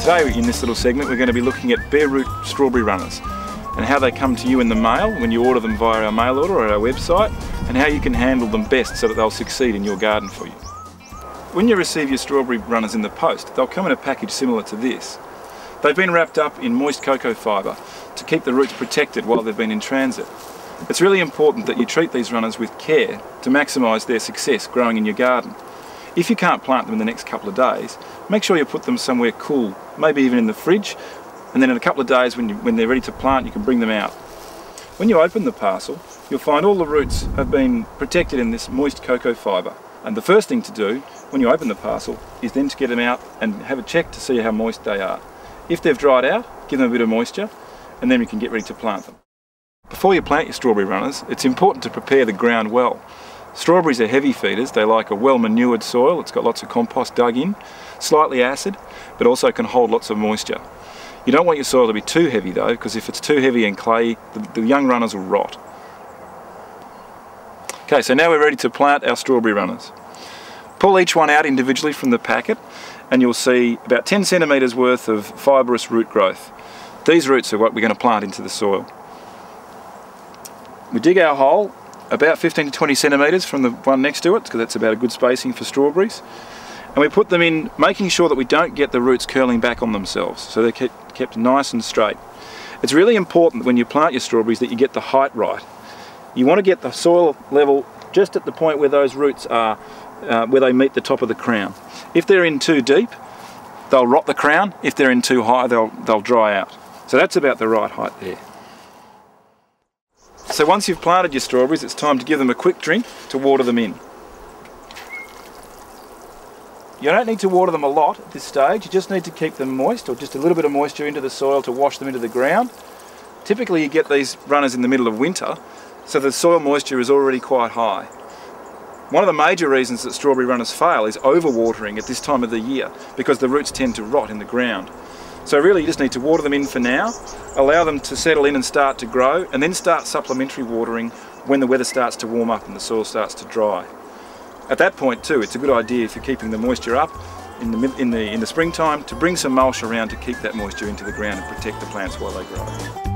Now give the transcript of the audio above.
Today in this little segment we're going to be looking at bare root strawberry runners and how they come to you in the mail when you order them via our mail order or our website, and how you can handle them best so that they'll succeed in your garden for you. When you receive your strawberry runners in the post, they'll come in a package similar to this. They've been wrapped up in moist cocoa fibre to keep the roots protected while they've been in transit. It's really important that you treat these runners with care to maximise their success growing in your garden. If you can't plant them in the next couple of days, make sure you put them somewhere cool, maybe even in the fridge, and then in a couple of days when they're ready to plant you can bring them out. When you open the parcel, you'll find all the roots have been protected in this moist cocoa fibre. And the first thing to do when you open the parcel is then to get them out and have a check to see how moist they are. If they've dried out, give them a bit of moisture and then we can get ready to plant them. Before you plant your strawberry runners, it's important to prepare the ground well. Strawberries are heavy feeders, they like a well manured soil, it's got lots of compost dug in, slightly acid, but also can hold lots of moisture. You don't want your soil to be too heavy though, because if it's too heavy and clayey, the young runners will rot. Okay, so now we're ready to plant our strawberry runners. Pull each one out individually from the packet and you'll see about 10 centimetres worth of fibrous root growth. These roots are what we're going to plant into the soil. We dig our hole about 15 to 20 centimetres from the one next to it, because that's about a good spacing for strawberries. And we put them in, making sure that we don't get the roots curling back on themselves, so they're kept nice and straight. It's really important when you plant your strawberries that you get the height right. You want to get the soil level just at the point where those roots are, where they meet the top of the crown. If they're in too deep, they'll rot the crown. If they're in too high, they'll dry out. So that's about the right height there. So once you've planted your strawberries, it's time to give them a quick drink to water them in. You don't need to water them a lot at this stage, you just need to keep them moist, or just a little bit of moisture into the soil to wash them into the ground. Typically you get these runners in the middle of winter, so the soil moisture is already quite high. One of the major reasons that strawberry runners fail is overwatering at this time of the year, because the roots tend to rot in the ground. So really you just need to water them in for now, allow them to settle in and start to grow, and then start supplementary watering when the weather starts to warm up and the soil starts to dry. At that point too, it's a good idea if you're keeping the moisture up in the springtime to bring some mulch around to keep that moisture into the ground and protect the plants while they grow.